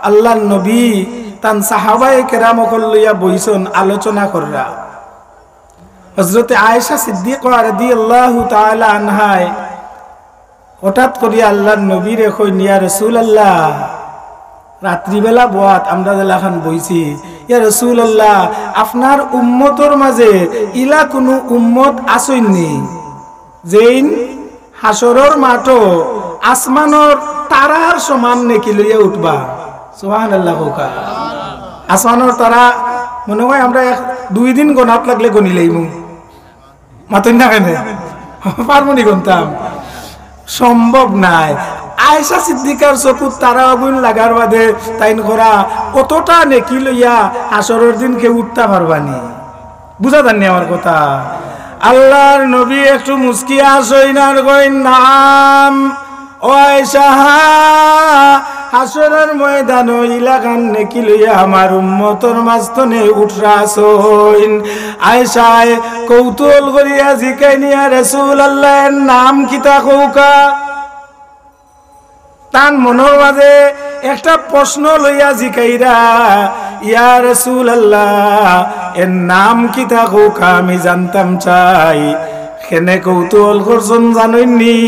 আল্লাহর নবী তান সাহাবায়ে কেরাম লইয়া বইছেন আলোচনা কররা। হযরতে আয়েশা সিদ্দিকা রাদিয়াল্লাহু তাআলা আনহায় হঠাৎ করিয়া আল্লাহর নবীরে কই ইয়া রাসূলুল্লাহ, রাত্রিবেলা বয়াত আমরা যেলাখান বইছি, ইয়া রাসূলুল্লাহ আপনার উম্মতর মাঝে ইলা কোনো উম্মত আসইনি যেইন হাসরের মাঠো আসমানর তারার সমান নেকি লইয়া উঠবা? সুবহানাল্লাহ। কোকা আসমানর তারা মনে হয় আমরা 2 দিন গণাত লাগলে গনি লইমু, মাতন না কেন পারমনি গনতাম, সম্ভব নাই। আয়েশা সিদ্দিকার চকুত তারা আগুন লাগার বাদে তাইন করা কতটা নেকি লইয়া হাসরের দিন কেউ উঠতে পারবানি? বুঝা জানি আমার কথা। আল্লাহর নবী একটু মুস্কিয়া আসইনার কইন নাম ও আয়েশা, হাসরের ময়দান ইলাকান নেকি লইয়া আমার উম্মতর মাঝতনে উঠরাছইন। আয়েশায় কৌতূহল করিয়া জিকাইনি, ইয়া রাসূলুল্লাহর নাম কিতা কৌকা? তান মনের মাঝে একটা প্রশ্ন লইয়া জিকাইরা, ইয়া রাসূলুল্লাহ এর নাম কিতা কৌকা আমি জানতাম চাই। কেনে কৌতূহল করছেন জানইনি,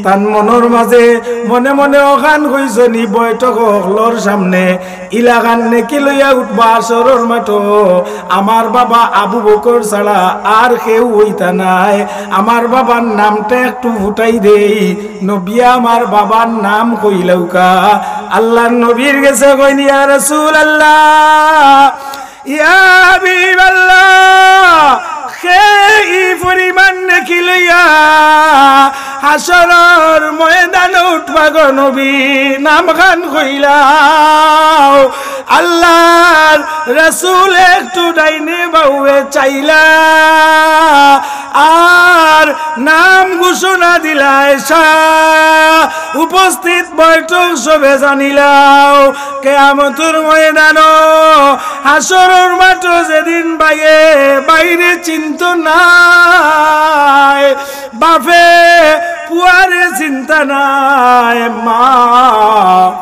তান মনের মাঝে মনে মনে ওখান কইছনি বৈঠক হলর সামনে ইলাকান নেকি লইয়া উঠবা আসরের মাঠো আমার বাবা আবু বকর ছাড়া আর কেউ হইতা নাই। আমার বাবার নামটা একটু ফুটাই দেই, নবী আমার বাবার নাম কইলাউকা। আল্লাহর নবীর গেছে কইনি, ইয়া রাসূলুল্লাহ ইয়া হাবিবাল্লাহ এই পরিমাণ নেকি লইয়া হাসরের ময়দানে উঠবা গো নবী, নাম খান কইলাও। আল্লাহর রাসূল একটু ডাইনে বাউয়ে চাইলা আর নাম ঘোষণা দিলা। আয়েশা উপস্থিত বৈঠক সবে জানিলাও কিয়ামতের ময়দান হাসরের মাঠ যেদিন বাইরে চিন্তা নাই, বাপে পুয়ারে চিন্তা নাই, মা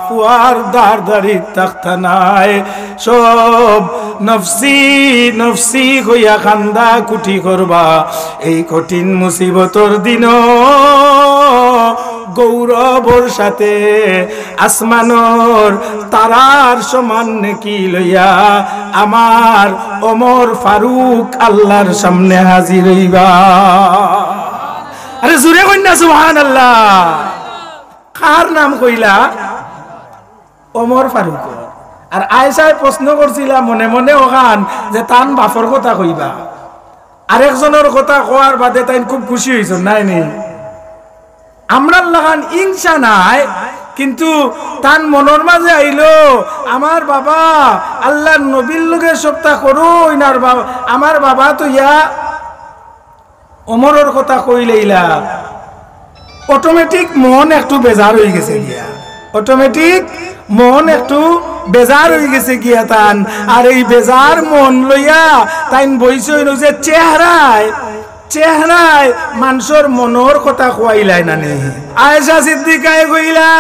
পুয়ার দাঁড়ি থাকতা নাই, সব নফসি নফসি হইয়া কান্দা কুটি করবা। এই কঠিন মুসিবতর দিন গৌরবর সাথে আসমানর তারার সমান নেকি লইয়া আমার ওমর ফারুক আল্লাহর সামনে হাজির হইবা। আরে জুরে কইনা সুবহানাল্লাহ। কার নাম কইলা? ওমর ফারুক। আর আয়েশায় প্রশ্ন করছিলা মনে মনে ওখান যে তান বাপর কথা কইবা, আরেকজনের কথা কোয়ার বাদে তাই খুব খুশি হইছ নাই নি? আমরা লাগান ইনসা নাই, কিন্তু তান মনের মাঝে আইলো আমার বাবা আল্লাহর নবীর লগে সপ্তাহ করুন, আর আমার বাবা তো ইয়া ওমরের কথা কইলেইলা অটোমেটিক মন একটু বেজার হয়ে গেছে গিয়া, অটোমেটিক মন একটু বেজার হয়ে গেছে গিয়া তান। আর এই বেজার মন লইয়া তাইন বইছে যে চেহারায় মানুষের মনের কথা কইলাই না নে। আয়েশা সিদ্দিকায় কইলা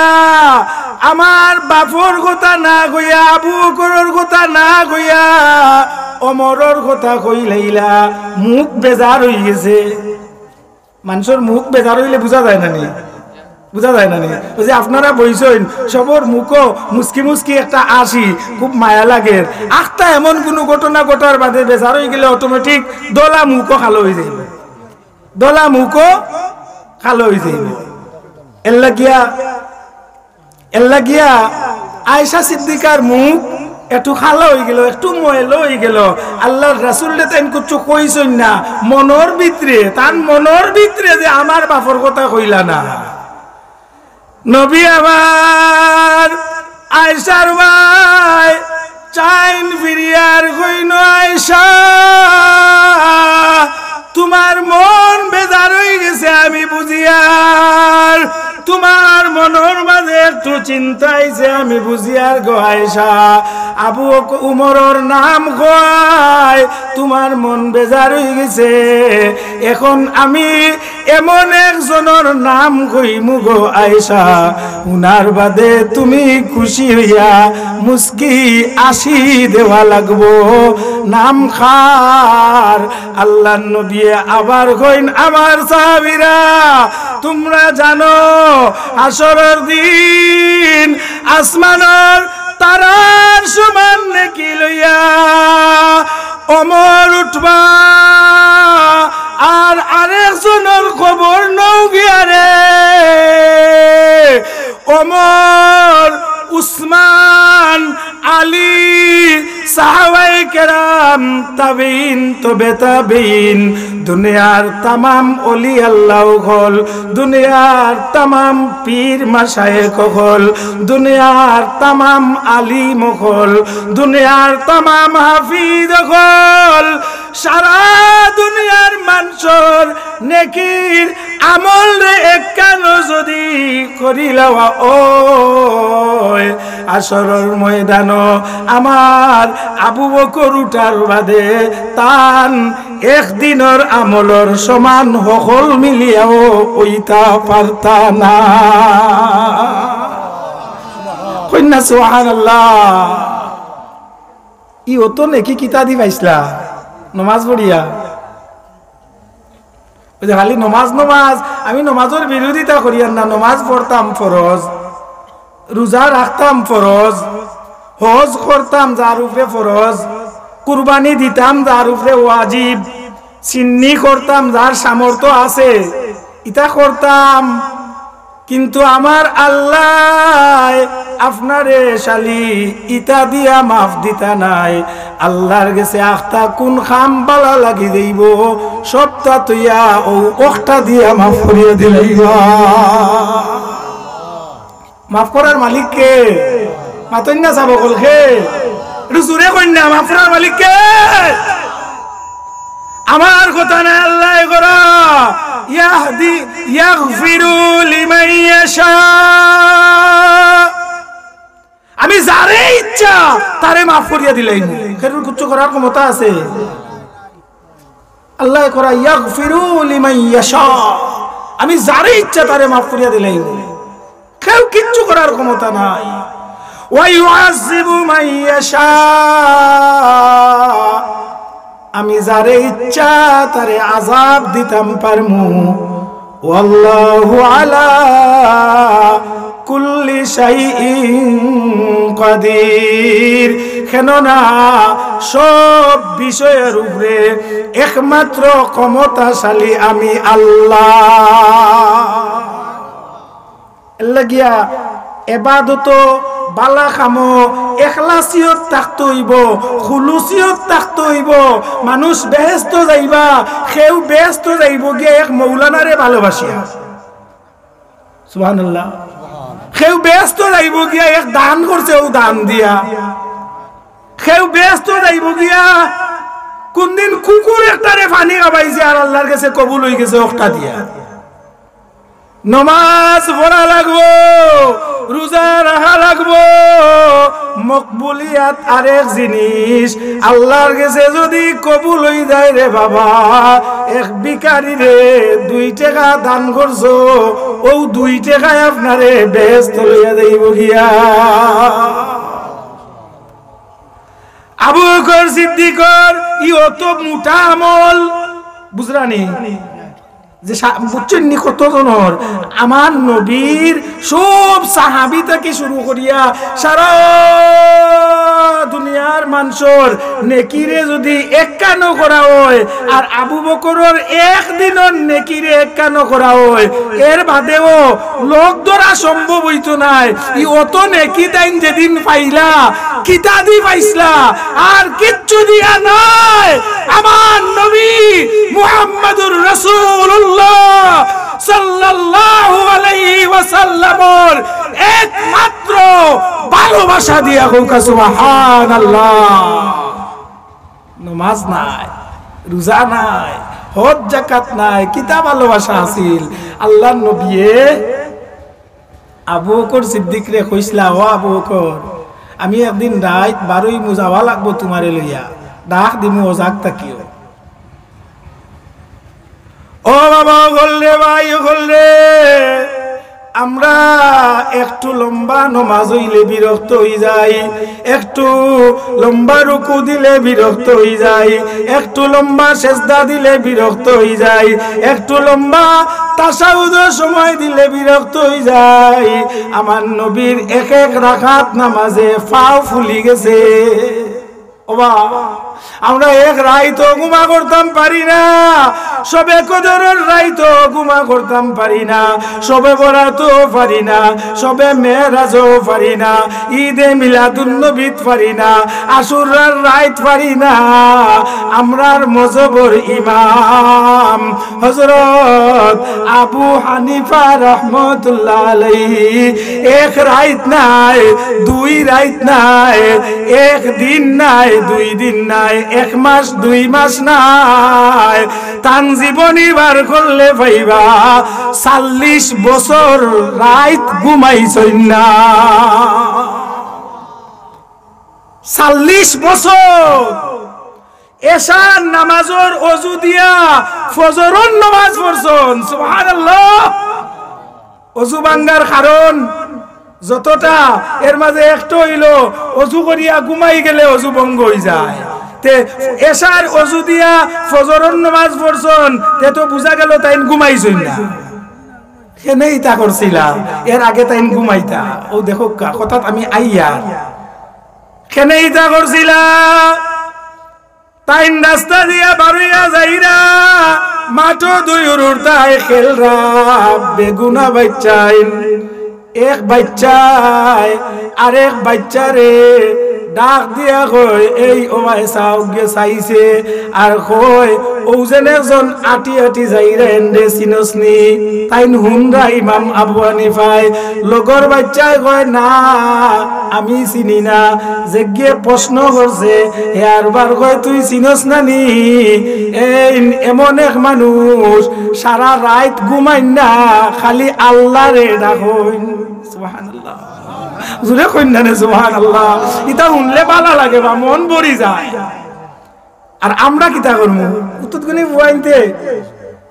আমার বাপর কথা না কইয়া, আবু বকরের কথা না কইয়া ওমরের কথা কইলাইলা, মুখ বেজার হয়ে গেছে। মানুষের মুখ বেজার হইলে বুঝা যায় না নি? বুঝা যায় না নি? ওই যে আপনারা বইছেন সবর মুখও মুস্কি মুস্কি একটা আসি, খুব মায়া লাগে। আখটা এমন কোনো ঘটনা ঘটার বাদে বেজার হয়ে গেলে অটোমেটিক দলা মুখও খালো হয়ে যাইবে, দলা মুখও খালো হয়ে যাইবে। এল্লা গিয়া আয়েশা সিদ্দিকার মুখ একটু খালো হয়ে গেল, একটু ময়লো হয়ে গেল। আল্লাহর রাসূলকে তাই কিছু কইছেন না, মনের ভিতরে তার মনের ভিতরে যে আমার বাপর কথা কইলা না। নবী আমার আয়েশার ভাই চাইন ফিরিয়ার কইন, আয়েশা তোমার মন বেজার হয়ে গেছে আমি বুঝিয়ার, তোমার মনের মাঝে একটু চিন্তা আইছে আমি বুঝিয়ার গো আয়েশা। আবু উমরের নাম কয় তোমার মন বেজার হয়ে গেছে, এখন আমি এমন একজনের নাম কইমু গো আয়েশা, উনার বাদে তুমি খুশি হইয়া মুস্কি আসি দেওয়া লাগবো। নাম খার আল্লাহর নবী আবার কইন, আমার সাহাবীরা তোমরা জানো আসরের দিন আসমানের তারার সমান নেকি লইয়া ওমর উঠবা, আর আরেকজনের খবর নও গিয়া রে ওমর, উসমান, আলী, সাহাবায়ে কেরাম, তাবিন, তবে তাবিন, দুনিয়ার তামাম ওলি আল্লাহ হল, দুনিয়ার তামাম পীর মাশায়েখ হল, দুনিয়ার তামাম আলিম হল, দুনিয়ার তামাম হাফিজ হল, সারা দুনিয়ার মানুষের নেকির আমল রে একখানো যদি করিলাওয়া ও আসরের ময়দান আমার আবু বকর উঠার বাদে তান একদিনের আমলর সমান সকল মিলিয়াও ওইটা পারতা না। কন্যা সুবহানাল্লাহ। ই অত নেকি কিতা দি পাইছলা নমাজ পড়িয়া? খালি নমাজ নমাজ, আমি নমাজের বিরোধিতা করিয়ার না, নমাজ পড়তাম ফরজ, রোজা রাখতাম ফরজ, হজ করতাম যার উপরে ফরজ, কুরবানি দিতাম যার উপরে ওয়াজিব, সিন্নি করতাম যার সামর্থ্য আছে ইটা করতাম, কিন্তু আমার আল্লাহ আপনারে শালি ইটা দিয়া মাফ দিতা নাই। আল্লাহর গেছে আখতা কোন খাম বালা লাগি দেব সবটা তুইয়া ও ওখটা দিয়া মাফ করিয়া দিলাইবা। মাফ করার মালিক কে? মাতন্যা যাব কলকে একটু জোরে কন্যা, মাফ করার মালিক কে? আমার কথা না আল্লাহ করা ইয়াহদি ইয়াগফিরু লিমান ইয়াশা, আমি যারে ইচ্ছা তারে মাফ করিয়া দিলাইম, খেরুর কুচ্ছ করার ক্ষমতা আছে আল্লাহ করা ইয়াগফিরু লিমান ইয়াশা, আমি যারে ইচ্ছা তারে মাফ করিয়া দিলাইম, কেউ কিচ্ছু করার ক্ষমতা নাই। ওয়া ইউআযিবু মান ইয়াশা, আমি যারে ইচ্ছা তারে আযাব দিতাম পারমু। ওয়াল্লাহু আলা কুল্লি শাইইন কাদির, কেননা সব বিষয়ের উপরে একমাত্র ক্ষমতাশালী আমি আল্লাহ। লাগিয়া এবাদত বালা খামো এখলাসিয়ত থাকতে হইব, খুলুসিয়ত থাকতে হইব। মানুষ বেহেস্ত যাইবা, সেও বেহেস্ত যাইব গিয়া এক মৌলানারে ভালোবাসিয়া, সুবহানাল্লাহ। সেও বেহেস্ত যাইব গিয়া এক দান করছে ও দান দিয়া, সেও বেহেস্ত যাইব গিয়া কোনদিন কুকুর একটারে পানি খাবাইছে আর আল্লাহর কাছে কবুল হয়ে গেছে ওটা দিয়া। নমাজ পড়া লাগবো, রোজা রাখা লাগবো, মকবুলিয়াত আরেক জিনিস। আল্লাহর কাছে যদি কবুল হই যায় রে বাবা, এক ভিখারি রে 2 টাকা দান করছো, ও 2 টাকায় আপনারে বেহেশত লইয়া যাইব গিয়া। আবু বকর সিদ্দিকর ই অত মোটা আমল বুঝরানি যে বুঝছেন নি কতজনের, আমার নবীর সব সাহাবী থেকে শুরু করিয়া সারা দুনিয়ার মানুষের নেকিরে যদি একান্ন করা হয়, আর আবু বকরের একদিনের নেকিরে একান্ন করা হয়, এর বাদেও লোক ধরা সম্ভব হইতো নাই। ই অত নেকি তাইন যেদিন পাইলা কিতা দি পাইছলা, আর কিচ্ছু দিয়া নাই। আমার নবী মুহাম্মদুর রাসূলুল্লাহ সাল্লাল্লাহু আলাইহি ওয়াসাল্লামের একমাত্র ভালোবাসা দিয়া হোক সুবহানাল্লাহ। নামাজ নাই, রোজা নাই, হজ যাকাত নাই, কিতা ভালোবাসা আছিল। আল্লাহর নবী আবু বকর সিদ্দিক রে কইছলা, ও আবু বকর আমি একদিন রাত 12ই মুজাওয়া লাগবো তোমারে লইয়া, ডাক দিমু ওজাক তাকিও। ও বাবা বললে ভাই বললে, আমরা একটু লম্বা নমাজ হইলে বিরক্ত হয়ে যাই, একটু লম্বা রুকু দিলে বিরক্ত হয়ে যাই, একটু লম্বা সেজদা দিলে বিরক্ত হয়ে যাই, একটু লম্বা তাশাহুদের সময় দিলে বিরক্ত হয়ে যাই। আমার নবীর এক এক রাকাত নামাজে পাও ফুলি গেছে। ও বাবা, আমরা এক রাইতো ঘুমা করতাম পারি না, সবে কদরের রাইতো ঘুমা করতাম পারি না, সবে বরাতও পারি না, সবে মেরাজও পারি না, ঈদে মিলাদুন নবীত পারি না, আশুরার রাইত পারি না। আমরার মজবর ইমাম হযরত আবু হানিফা রাহমাতুল্লাহ আলাইহি এক রাইত নাই, দুই রাইত নাই, এক দিন নাই, দুই দিন নাই, এক মাস দুই মাস নাই, তান জীবনী বার করলে পাইবা 40 বছর রাত ঘুমাইছই না। 40 বছর এশার নামাজের ওযু দিয়া ফজরের নামাজ পড়ছন। সুবহানাল্লাহ। ওযু ভাঙ্গার কারণ যতটা, এর মাঝে একটা হইলো ওযু করিয়া ঘুমাই গেলে ওযু ভঙ্গ হয়ে যায়। তে এশার ওযু দিয়া ফজরের নামাজ পড়ছন, তে তো বুঝা গেল তাই ঘুমাইছই না। কেনেই তা করছিলা, এর আগে তাই ঘুমাইতা। ও দেখো কথাত আমি আইয়া, কেনেই তা করছিলা, তাই রাস্তা দিয়া বাড়িয়া যাইরা মাঠো দুই উড়তাই খেলরা বেগুনা বাচ্চাই, এক বাচ্চায় আরেক বাচ্চারে ডাক দিয়া কয় এই ওমায় চাও গে চাইছে, আর কয় ও যেন একজন আটি আটি যাইরা এন্ডে চিনসনি, তাই হুনরা ইমাম আবু হানিফায়। লগর বাচ্চায় কয় না আমি চিনি না, যে গিয়ে প্রশ্ন করছে হে আরবার কয় তুই চিনস না নি, এই এমন এক মানুষ সারা রাত ঘুমাই না, খালি আল্লাহরে ডাকইন। সুবহানাল্লাহ। জুরে কইনা নে সুবহানাল্লাহ। ইতা শুনলে ভালো লাগে বা মন ভরি যায়। আর আমরা কিতা করমু, উত্তরগুনি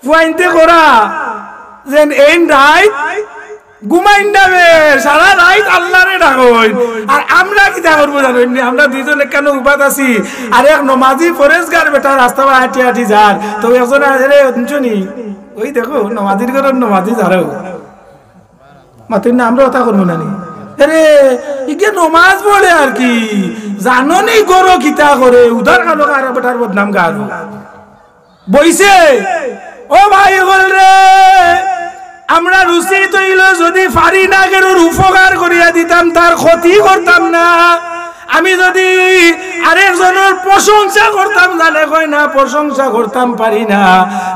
ফুয়াইনতে করা যেন এই রাত ঘুমাইন যাবে, সারা রাত আল্লাহরে ডাকইন। আর আমরা কিতা করবো জানেন, আমরা দুইজনে কেন উপাত আছি, আর এক নমাজি ফরেজগার বেটা রাস্তা হাঁটি হাঁটি যার, তো একজন শুনি ওই দেখো নমাজির ঘরের নমাজি যারও মাতুন না, আমরা ওটা করবো না নি। আরে ইকে নমাজ পড়ে আর কি জানো নি, গরো কিতা করে উদার কালো কারা বেটার বদনাম গারো বইছে। ও ভাই বল রে, আমরা রুচি তৈল যদি ফারি না কেন উপকার করিয়া দিতাম, তার ক্ষতি করতাম না। আমি যদি আরেকজনের প্রশংসা করতাম, জানে কয় না প্রশংসা করতাম পারি না,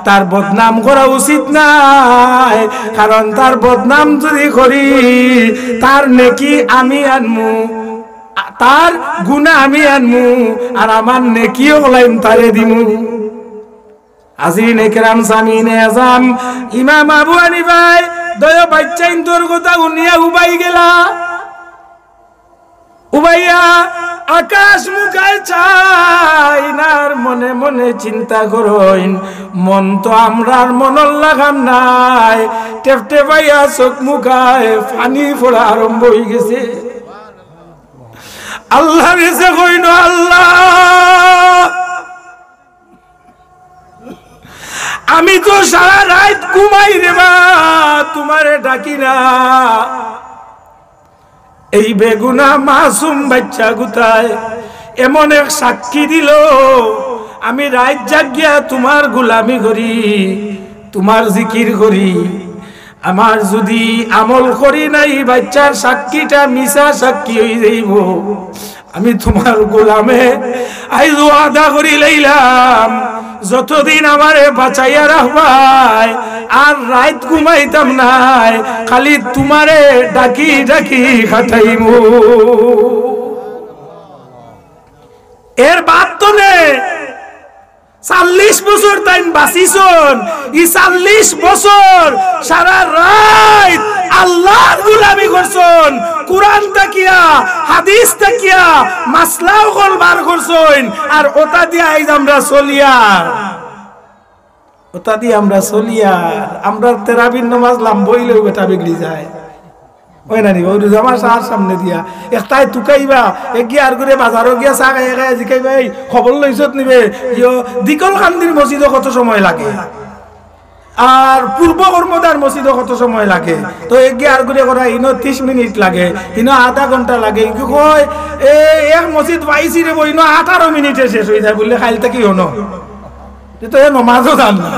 তার বদনাম করা উচিত নাই। কারণ তার বদনাম যদি করি, তার নেকি আমি আনমু, তার গুনাহ আমি আনমু, আর আমার নেকিও হলাইম তারে দিমু। আজিনে কেরাম সামিনে আজম ইমাম আবু হানিফা দয় বাচ্চাইন তোর কথা উনিয়া উবাই গেলা, উবাইয়া আকাশ মুখায় চাই নার মনে মনে চিন্তা করইন, মন তো আমরার মনর লাগাম নাই, টেপটে পাইয়া চোখ মুখায় পানি পড়া আরম্ভ হয়ে গেছে। আল্লাহ রেসে কইন আল্লাহ আমি তো সারা রাত ঘুমাই রে বা, তোমারে ডাকি না। এই বেগুনা মাসুম বাচ্চা গুতায় এমন এক সাক্ষী দিল, আমি রাত জাগিয়া তোমার গোলামি করি, তোমার জিকির করি, আমার যদি আমল করি নাই বাচ্চার সাক্ষীটা মিছা সাক্ষী হয়ে যাইব। আমি তোমার গোলামে আইজ ওয়াদা করি লইলাম, যতদিন আমারে বাঁচাইয়া রাখবাই আর রাত ঘুমাইতাম নাই, খালি তোমারে ডাকি ডাকি খাটাইমু। এর বাদ তো নে 40 বছর তাই বাঁচিছন, ই 40 বছর সারা রাত আল্লাহর গোলামি করছেন, কুরআন তাকিয়া হাদিস তাকিয়া মাসলাও কলবার করছেন, আর ওটা দিয়ে আইজ আমরা চলিয়া, ওটা দিয়ে আমরা চলিয়া আমরা তেরাবির নামাজ লাম্বইলেও বেটা বিগড়ি যায়। ওই না নি ওই আমার সার সামনে দিয়া একটাই তুকাইবা এগিয়ে আর করে বাজারও গিয়া চা খাই খাই জিকাইবা এই খবর লইছত নিবে দিকল কান্দির মসজিদে কত সময় লাগে, আর পূর্ব কর্মদার মসজিদে কত সময় লাগে, তো এগিয়ে আর করে করা ইনো 30 মিনিট লাগে, ইনো আধা ঘন্টা লাগে, কয় এক মসজিদ পাইছি রে ইনো 18 মিনিটে শেষ হয়ে যায় বললে খাইলটা কি হনো, তো এ নমাজও দান না,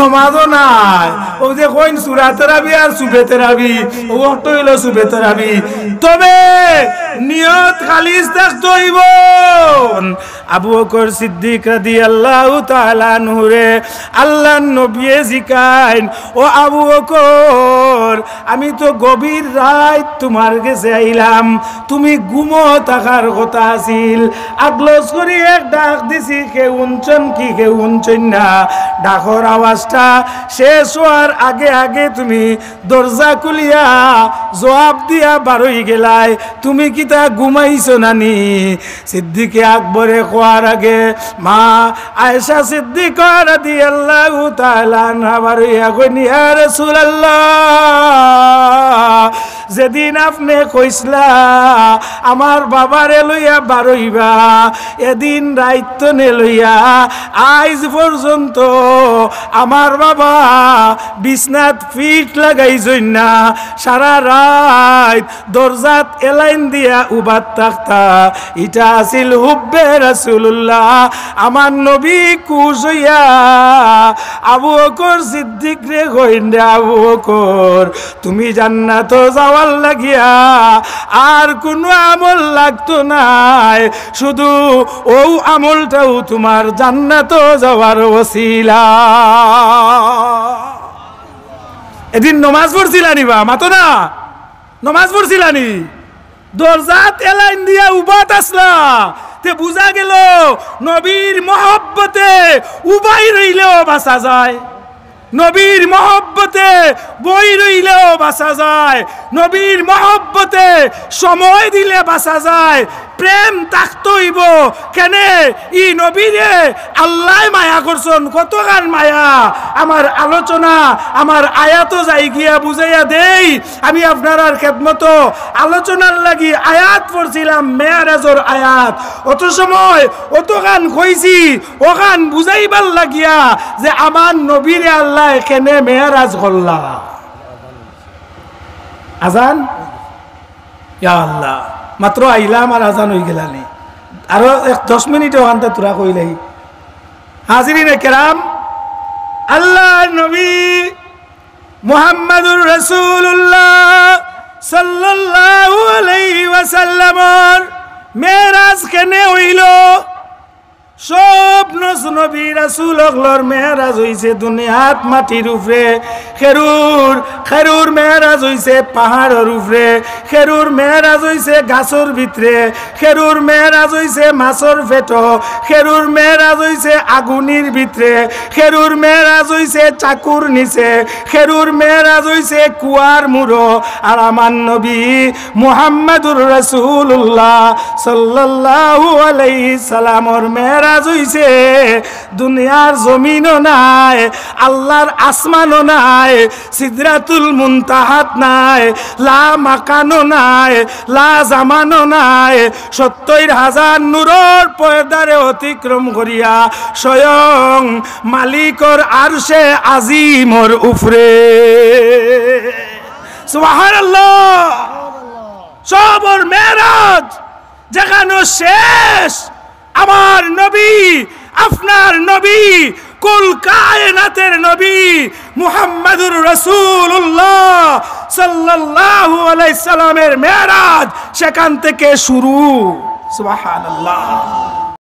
নমাজও নাই। ও যে কইন সূরা তারাবি আর সুবে তারাবি, ও তো হইলো সুবে তারাবি, তবে নিয়ত খালিস থাকতে হইব। আবু বকর সিদ্দিক রাদিয়াল্লাহু তাআলা আনহু রে আল্লাহর নবী জিকাইন, ও আবু বকর আমি তো গভীর রাত তোমার কাছে আইলাম, তুমি ঘুমো থাকার কথা আছিল, আগলস করি এক ডাক দিছি, কেউ উনচন কি কেউ উনচন না, ডাকর আওয়াজটা শেষ হওয়ার আগে আগে তুমি দরজা খুলিয়া জবাব দিয়া বারই গেলাই, তুমি কি তা ঘুমাইছো নানি? সিদ্দিকে আকবরে কোয়ার আগে মা আয়েশা সিদ্দিকা রাদিয়াল্লাহু তাআলা আনহা বারইয়া কইনি, ইয়া রাসূলুল্লাহ যেদিন আপনি কইসলা আমার বাবারে লইয়া বারইবা, এদিন রাইত নে লইয়া আইজ পর্যন্ত আমার বাবা বিছনাত ফিট লাগাইছই না, সারা রাত দরজাত এলাইন দিয়া উবাত থাকতা, ইটা আছিল হুব্বে রাসূলুল্লাহ। আমার নবী খুশ হইয়া আবু বকর সিদ্দিক রে কইন, আবু বকর তুমি জান্নাত যাওয়ার লাগিয়া আর কোনো আমল লাগতো নাই, শুধু ও আমলটাও তোমার জান্নাত যাওয়ার ওসিলা। এদিন নমাজ পড়ছিলানি বা মাতো না, নমাজ পড়ছিলানি, দরজাত এলাইন দিয়া উবাত আসলা, তে বুঝা গেল নবীর মহব্বতে উবাই রইলেও বাঁচা যায়, নবীর মহব্বতে বই রইলেও বাঁচা যায়, নবীর মহব্বতে সময় দিলে বাঁচা যায়, প্রেম থাকতইব কেনে ই নবীরে আল্লাহ মায়া করছেন, কত গান মায়া। আমার আলোচনা আমার আয়াত যাই গিয়া বুঝাইয়া দেই, আমি আপনার খেদমত আলোচনার লাগি আয়াত পড়ছিলাম, মেয়ারাজর আয়াত, অত সময় অত গান কইছি, ও গান বুঝাইবার লাগিয়া যে আমার নবীরে আল্লাহ কেনে মেয়ারাজ করলা। আজান ইয়া আল্লাহ মাত্র আইলাম আর আজান হয়ে গেলানি, আরো 10 মিনিট ওখানটা তোরা কইলাই। হাজিরিনে কেরাম, আল্লাহ নবী মুহাম্মাদুর রাসূলুল্লাহ সাল্লাল্লাহু আলাইহি ওয়াসাল্লামর মেরাজ কেনে হইল? সব নবী রাসূল হকলর মেরাজ হইছে দুনিয়াত মাটির উপরে, খেরুর মেরাজ হইছে পাহাড়ের উপরে, খেরুর মেরাজ হইছে গাছর ভিতরে, খেরুর মেরাজ হইছে মাছর পেট, খেরুর মেরাজ হইছে আগুনির ভিতরে, খেরুর মেরাজ হইছে চাকুর নিচে, খেরুর মেরাজ হইছে কুয়ার মুড়ো। আর আমার নবী মুহাম্মাদুর রাসূলুল্লাহ সাল্লাল্লাহু আলাইহি সাল্লামর মেরাজ হইছে দুনিয়ার জমিনও নাই, আল্লাহর আসমানও নাই, সিদরাতুল মুনতাহাত নাই, লা মাকানও নাই, লা জামানও নাই, 70,000 নূরের পর্দারে অতিক্রম করিয়া স্বয়ং মালিকর আরশে আজিমর উপরে। সুবহানাল্লাহ। সবর মেরাজ যেখানে শেষ আমার নবী, আপনার নবী, কুল কায়নাতের নবী মুহাম্মাদুর রাসূলুল্লাহ সাল্লাল্লাহু আলাইহি সাল্লামের মেরাজ সেখান থেকে শুরু। সুবহানাল্লাহ।